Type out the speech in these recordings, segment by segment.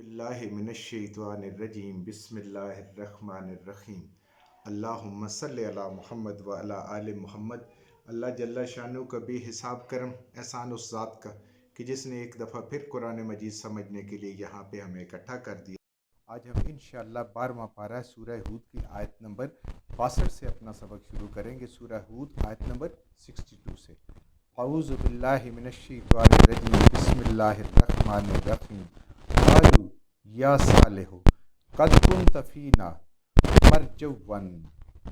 बिल्लाहि मिनश्शैतानिर्रजीम बिस्मिल्लाहिर्रहमानिर्रहीम अल्लाहुम्मा सल्लि अला मुहम्मद व अला आले मुहम्मद। अल्लाह जल्ला शानु का बेहिसाब करम एहसान उस ज़ात का कि जिसने एक दफ़ा फिर कुरान मजीद समझने के लिए यहाँ पे हमें इकट्ठा कर दिया। आज हम इंशाअल्लाह 12वां पारा सूरह हूद की आयत नंबर 62 से अपना सबक शुरू करेंगे। सूरह हूद आयत नंबर 62 से। औज़ु बिल्लाहि मिनश्शैतानिर्रजीम बिस्मिल्लाहिर्रहमानिर्रहीम क़ालू या सालिहु क़द कुन्त फ़ीना मरजुवन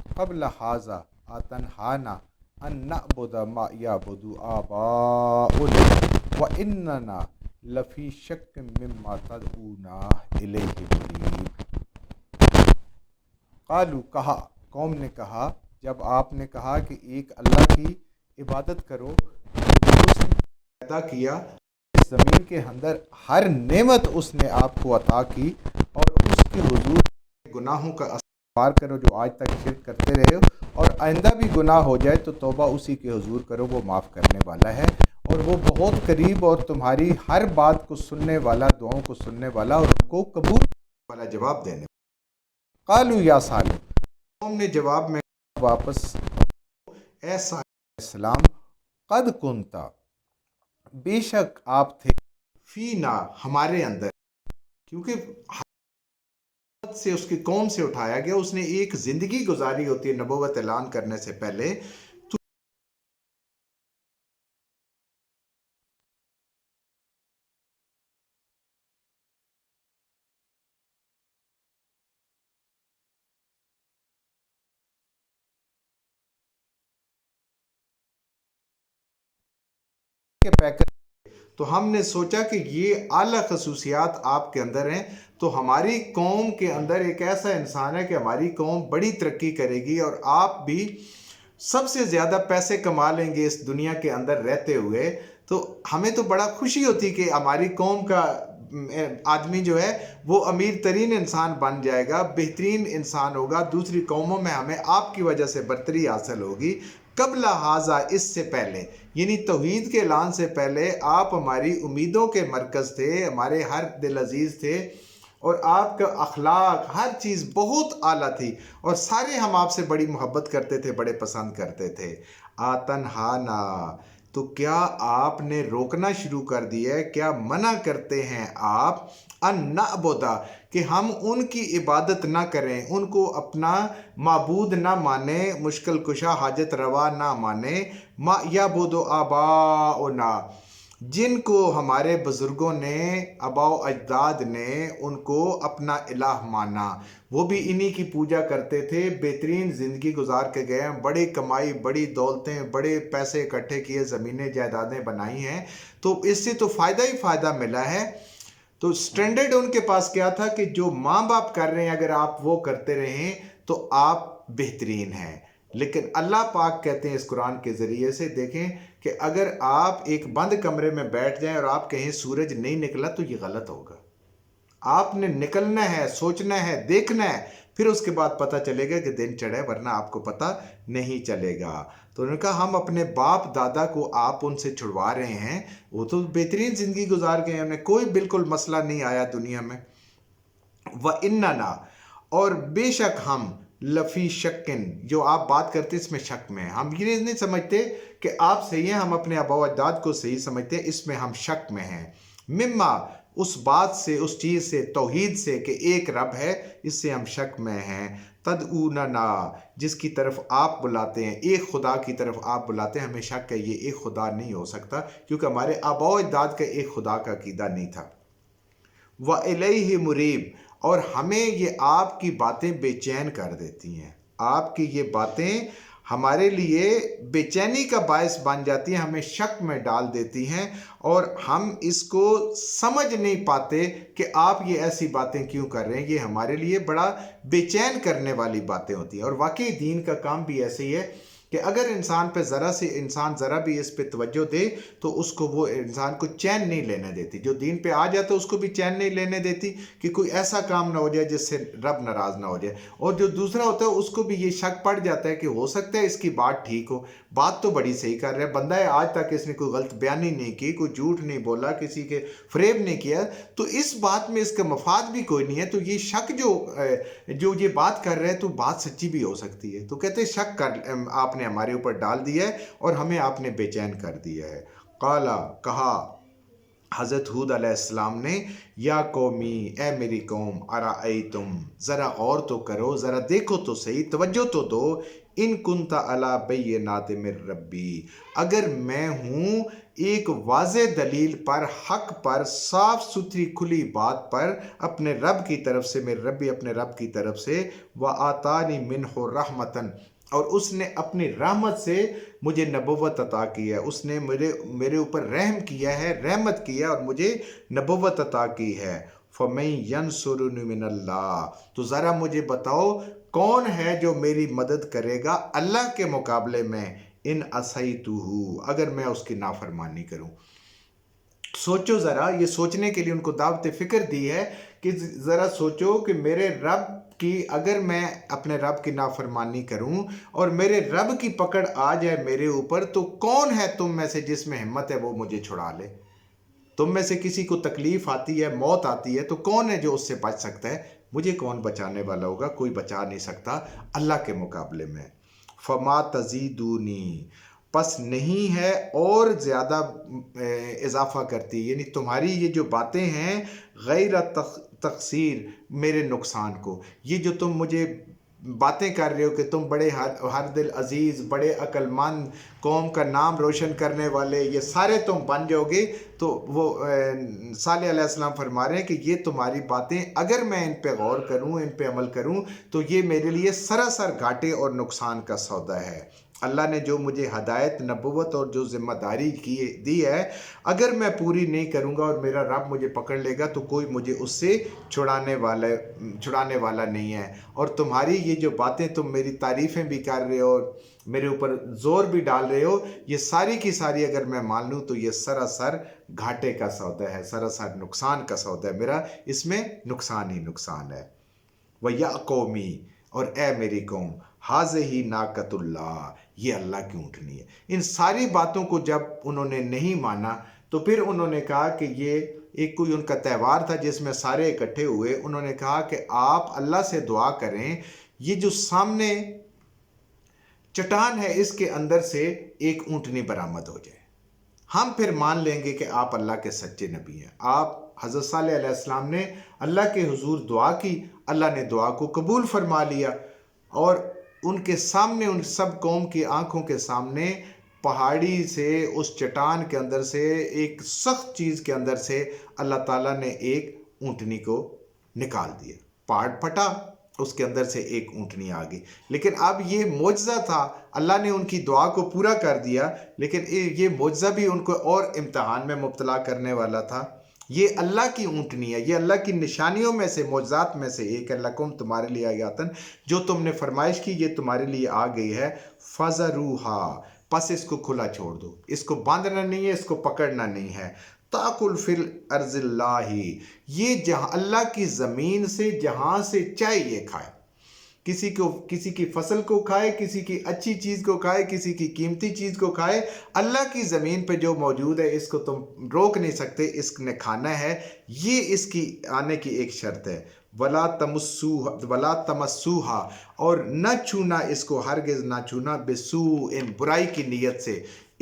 क़ब्ल हाज़ा अतनहाना अन नअबुद मा यअबुदु आबाउना व इन्नना लफ़ी शक्किम मिम्मा तदऊना इलैहि मुरीब। क़ालू कहा, कौम ने कहा, जब आपने कहा कि एक अल्लाह की इबादत करो, उसने पैदा किया, इस ज़मीन के अंदर हर नेमत उसने आपको अता की और उसके हुजूर गुनाहों का इस्तिग़फ़ार करो जो आज तक शिर्क करते रहे हो, और आइंदा भी गुनाह हो जाए तो तौबा उसी के हुजूर करो, वो माफ़ करने वाला है और वो बहुत करीब और तुम्हारी हर बात को सुनने वाला, दुआओं को सुनने वाला और उनको कबूल वाला जवाब देने। क़ालू या सालिह, कौम ने जवाब में वापस, ऐ सलाम, क़द कुन्ता, बेशक आप थे, फीना, हमारे अंदर, क्योंकि से उसकी कौम से उठाया गया, उसने एक जिंदगी गुजारी होती है नबूवत ऐलान करने से पहले, तो के पैकर, तो हमने सोचा कि ये आला खसूसियात आपके अंदर हैं, तो हमारी कौम के अंदर एक ऐसा इंसान है कि हमारी कौम बड़ी तरक्की करेगी और आप भी सबसे ज़्यादा पैसे कमा लेंगे इस दुनिया के अंदर रहते हुए। तो हमें तो बड़ा खुशी होती कि हमारी कौम का आदमी जो है वो अमीर तरीन इंसान बन जाएगा, बेहतरीन इंसान होगा, दूसरी कौमों में हमें आपकी वजह से बरतरी हासिल होगी। कबला हाजा, इससे पहले, यानी तौहीद के ऐलान से पहले आप हमारी उम्मीदों के मरकज़ थे, हमारे हर दिल अजीज़ थे और आपका अखलाक हर चीज़ बहुत आला थी और सारे हम आपसे बड़ी मोहब्बत करते थे, बड़े पसंद करते थे। आतनहाना, तो क्या आपने रोकना शुरू कर दिया है, क्या मना करते हैं आप, अन नअबुदा, कि हम उनकी इबादत ना करें, उनको अपना माबूद ना माने, मुश्किल कुशा हाजत रवा ना माने, मा याबुदु आबाउना, जिनको हमारे बुज़ुर्गों ने, आबाओ अजदाद ने उनको अपना इलाह माना, वो भी इन्हीं की पूजा करते थे, बेहतरीन ज़िंदगी गुजार के गए हैं, बड़ी कमाई, बड़ी दौलतें, बड़े पैसे इकट्ठे किए, ज़मीनें जायदादें बनाई हैं, तो इससे तो फ़ायदा ही फ़ायदा मिला है। तो स्टैंडर्ड उनके पास क्या था कि जो माँ बाप कर रहे हैं अगर आप वो करते रहें तो आप बेहतरीन हैं। लेकिन अल्लाह पाक कहते हैं इस कुरान के ज़रिए से, देखें कि अगर आप एक बंद कमरे में बैठ जाएं और आप कहें सूरज नहीं निकला तो ये गलत होगा। आपने निकलना है, सोचना है, देखना है, फिर उसके बाद पता चलेगा कि दिन चढ़ा है, वरना आपको पता नहीं चलेगा। तो उन्होंने कहा हम अपने बाप दादा को आप उनसे छुड़वा रहे हैं, वो तो बेहतरीन ज़िंदगी गुजार गए, उन्हें कोई बिल्कुल मसला नहीं आया दुनिया में। व इन्नना, और बेशक हम, लफ़ी शक्किन, जो आप बात करते इसमें शक में हैं, हम ये नहीं समझते कि आप सही हैं, हम अपने आबा अजदाद को सही समझते हैं, इसमें हम शक में हैं। मिम्मा, उस बात से, उस चीज़ से, तौहीद से कि एक रब है, इससे हम शक में हैं। तदऊनना, जिसकी तरफ आप बुलाते हैं, एक खुदा की तरफ आप बुलाते हैं, हमें शक है ये एक खुदा नहीं हो सकता, क्योंकि हमारे आबा अजदाद का एक खुदा का अकीदा नहीं था। व इलैहि मुरीब, और हमें ये आपकी बातें बेचैन कर देती हैं, आपकी ये बातें हमारे लिए बेचैनी का बायस बन जाती हैं, हमें शक में डाल देती हैं और हम इसको समझ नहीं पाते कि आप ये ऐसी बातें क्यों कर रहे हैं। ये हमारे लिए बड़ा बेचैन करने वाली बातें होती हैं और वाकई दीन का काम भी ऐसे ही है کہ اگر انسان پہ ذرا بھی اس پہ توجہ دے تو اس کو وہ انسان کو چین نہیں لینے دیتی. جو دین پہ آ جاتا ہے اس کو بھی چین نہیں لینے دیتی کہ کوئی ایسا کام نہ ہو جائے جس سے رب ناراض نہ ہو جائے. اور جو دوسرا ہوتا ہے اس کو بھی یہ شک پڑ جاتا ہے کہ ہو سکتا ہے اس کی بات ٹھیک ہو, بات تو بڑی صحیح کر رہا ہے بندہ ہے, آج تک اس نے کوئی غلط بیانی نہیں کی, کوئی جھوٹ نہیں بولا, کسی کے فریب نہیں کیا, تو اس بات میں اس کا مفاد بھی کوئی نہیں ہے. تو یہ شک جو یہ بات کر رہے ہیں تو بات سچی بھی ہو سکتی ہے. تو کہتے ہیں شک آپ نے ہمارے اوپر ڈال دیا ہے اور ہمیں آپ نے بے چین کر دیا ہے. قالا کہا حضرت ہود علیہ السلام نے, یا قومی اے میری قوم, ارائیتم ذرا غور تو کرو, ذرا دیکھو تو صحیح, توجہ تو دو, ان کنت علی بینات من ربی, اگر میں ہوں ایک واضح دلیل پر, حق پر, صاف ستھری کھلی بات پر اپنے رب کی طرف سے, میرے ربی اپنے رب کی طرف سے, وَآتَانِ مِنْهُ رَحْمَةً, اور اس نے اپنی رحمت سے مجھے نبوت عطا کی ہے, اس نے میرے اوپر رحم کیا ہے, رحمت کیا اور مجھے نبوت عطا کی ہے. فَمَن يَنْصُرُنِي مِنَ اللَّهِ, تو ذرا مجھے بتاؤ کون ہے جو میری مدد کرے گا اللہ کے مقابلے میں, ان عصیتہ, اگر میں اس کی نافرمانی کروں. سوچو ذرا, یہ سوچنے کے لیے ان کو دعوت فکر دی ہے کہ ذرا سوچو کہ میرے رب کی, اگر میں اپنے رب کی نافرمانی کروں اور میرے رب کی پکڑ آ جائے میرے اوپر, تو کون ہے تم میں سے جس میں ہمت ہے وہ مجھے چھڑا لے. تم میں سے کسی کو تکلیف آتی ہے, موت آتی ہے, تو کون ہے جو اس سے بچ سکتا ہے؟ مجھے کون بچانے والا ہوگا؟ کوئی بچا نہیں سکتا اللہ کے مقابلے میں. فما تزیدونی, پس نہیں ہے اور زیادہ اضافہ کرتی, یعنی تمہاری یہ جو باتیں ہیں غیر تقصیر میرے نقصان کو, یہ جو تم مجھے باتیں کر رہے ہو کہ تم بڑے ہر دل عزیز, بڑے عقل مند, قوم کا نام روشن کرنے والے, یہ سارے تم بن جاؤ گے. تو وہ صالح علیہ السلام فرما رہے ہیں کہ یہ تمہاری باتیں اگر میں ان پہ غور کروں, ان پہ عمل کروں, تو یہ میرے لیے سراسر گھاٹے اور نقصان کا سودا ہے. اللہ نے جو مجھے ہدایت, نبوت اور جو ذمہ داری دی ہے, اگر میں پوری نہیں کروں گا اور میرا رب مجھے پکڑ لے گا تو کوئی مجھے اس سے چھڑانے والا نہیں ہے. اور تمہاری یہ جو باتیں, تم میری تعریفیں بھی کر رہے ہو, میرے اوپر زور بھی ڈال رہے ہو, یہ ساری کی ساری اگر میں مان لوں تو یہ سراسر گھاٹے کا سودا ہے, سراسر نقصان کا سودا ہے میرا, اس میں نقصان ہی نقصان ہے. وَيَا قَوْمِي, اور اے میری قوم, ہَذِهِ نَاقَةُ اللَّهِ, یہ اللہ کی اونٹنی ہے. ان ساری باتوں کو جب انہوں نے نہیں مانا تو پھر انہوں نے کہا کہ یہ ایک کوئی ان کا تہوار تھا جس میں سارے اکٹھے ہوئے. انہوں نے کہا کہ آپ اللہ سے دعا کریں, یہ جو سامنے چٹان ہے اس کے اندر سے ایک اونٹنی برآمد ہو جائے, ہم پھر مان لیں گے کہ آپ اللہ کے سچے نبی ہیں. آپ حضرت صالح علیہ السلام نے اللہ کے حضور دعا کی, اللہ نے دعا کو قبول فرما لیا, اور ان کے سامنے, ان سب قوم کی آنکھوں کے سامنے, پہاڑی سے, اس چٹان کے اندر سے, ایک سخت چیز کے اندر سے اللہ تعالیٰ نے ایک اونٹنی کو نکال دیا. پہاڑ پھٹا, اس کے اندر سے ایک اونٹنی آ گئی. لیکن اب یہ معجزہ تھا, اللہ نے ان کی دعا کو پورا کر دیا, لیکن یہ معجزہ بھی ان کو اور امتحان میں مبتلا کرنے والا تھا. یہ اللہ کی اونٹنی ہے, یہ اللہ کی نشانیوں میں سے, معجزات میں سے ایک ہے. لکم, تمہارے لیے آیاتن, جو تم نے فرمائش کی یہ تمہارے لیے آ گئی ہے. فَذَرُوهَا, پس اس کو کھلا چھوڑ دو, اس کو باندھنا نہیں ہے, اس کو پکڑنا نہیں ہے. تاکل فی الارض اللہ, یہ جہاں اللہ کی زمین سے جہاں سے چاہے یہ کھائے, کسی کی فصل کو کھائے, کسی کی اچھی چیز کو کھائے, کسی کی قیمتی چیز کو کھائے. اللہ کی زمین پہ جو موجود ہے اس کو تم روک نہیں سکتے, اس نے کھانا ہے. یہ اس کی آنے کی ایک شرط ہے. ولا تمسوہا, اور نہ چھونا اس کو, ہرگز نہ چھونا, بسوء, برائی کی نیت سے,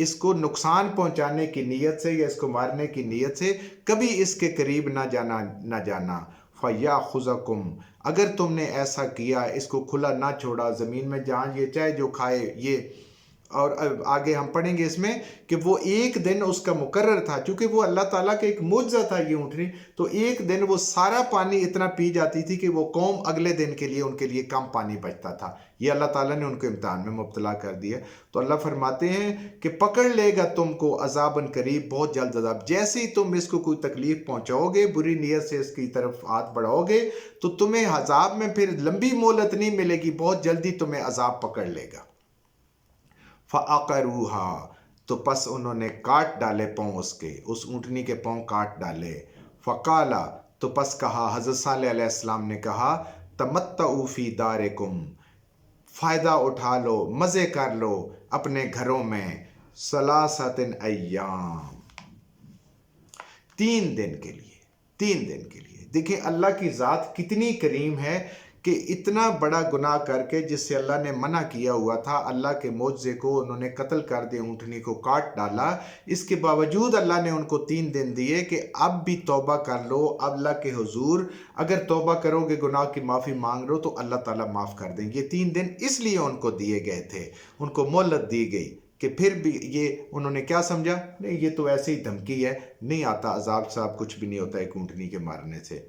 اس کو نقصان پہنچانے کی نیت سے یا اس کو مارنے کی نیت سے کبھی اس کے قریب نہ جانا. فَيَأْخُذَكُمْ, اگر تم نے ایسا کیا, اس کو کھلا نہ چھوڑا, زمین میں جہاں یہ چاہے جو کھائے یہ. اور آگے ہم پڑھیں گے اس میں کہ وہ ایک دن اس کا مقرر تھا, چونکہ وہ اللہ تعالیٰ کا ایک معجزہ تھا یہ اونٹنی, تو ایک دن وہ سارا پانی اتنا پی جاتی تھی کہ وہ قوم اگلے دن کے لیے ان کے لیے کم پانی بچتا تھا. یہ اللہ تعالیٰ نے ان کو امتحان میں مبتلا کر دیا. تو اللہ فرماتے ہیں کہ پکڑ لے گا تم کو عذاباً قریب, بہت جلد عذاب. جیسے ہی تم اس کو کوئی تکلیف پہنچاؤ گے, بری نیت سے اس کی طرف ہاتھ بڑھاؤ گے, تو تمہیں عذاب میں پھر لمبی مہلت نہیں ملے گی, بہت جلدی تمہیں عذاب پکڑ لے گا. फ़अक़रूहा, तो पस उन्होंने काट डाले पाँव उसके, उस ऊँटनी के पाँव काट डाले। फ़क़ाला, तो पस कहा, हज़रत सालेह अलैहिस्सलाम ने कहा, तमत्तऊ फ़ी दारिकुम, फ़ायदा उठा लो, मज़े कर लो अपने घरों में, सलासतिन अय्याम, 3 दिन के लिए, 3 दिन के लिए। देखिए अल्लाह की ज़ात कितनी करीम है कि इतना बड़ा गुनाह करके, जिससे अल्लाह ने मना किया हुआ था, अल्लाह के मोज़े को उन्होंने कत्ल कर दिया, ऊँटनी को काट डाला। इसके बावजूद अल्लाह ने उनको 3 दिन दिए कि अब भी तौबा कर लो, अब अल्लाह के हुजूर अगर तौबा करोगे, गुनाह की माफ़ी मांग लो तो अल्लाह ताला माफ़ कर देंगे। 3 दिन इसलिए उनको दिए गए थे, उनको मोहलत दी गई कि फिर भी ये उन्होंने क्या समझा, नहीं ये तो ऐसे ही धमकी है, नहीं आता अजाब साहब, कुछ भी नहीं होता एक ऊँटनी के मारने से,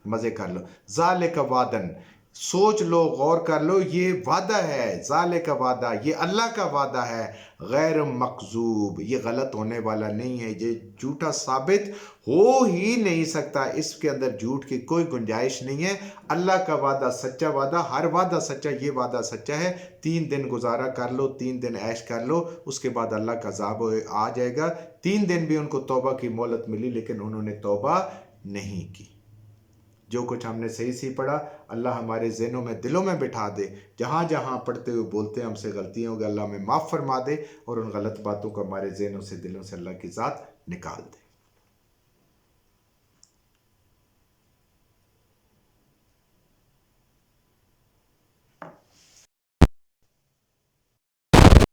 मज़े कर लो। ज़ालिक वादन, सोच लो, गौर कर लो, ये वादा है, ज़ालिक वादा, ये अल्लाह का वादा है, गैर मकज़ूब, ये गलत होने वाला नहीं है, ये झूठा साबित हो ही नहीं सकता, इसके अंदर झूठ की कोई गुंजाइश नहीं है। अल्लाह का वादा सच्चा वादा, हर वादा सच्चा, ये वादा सच्चा है। 3 दिन गुजारा कर लो, 3 दिन ऐश कर लो, उसके बाद अल्लाह का अज़ाब आ जाएगा। 3 दिन भी उनको तौबा की मोहलत मिली, लेकिन उन्होंने तौबा नहीं की। जो कुछ हमने सही सही पढ़ा, अल्लाह हमारे ज़हनों में, दिलों में बिठा दे। जहाँ जहाँ पढ़ते हुए बोलते हैं हमसे गलतियाँ होगी, अल्लाह हमें माफ़ फरमा दे, और उन गलत बातों को हमारे ज़हनों से, दिलों से अल्लाह की ज़ात निकाल दे।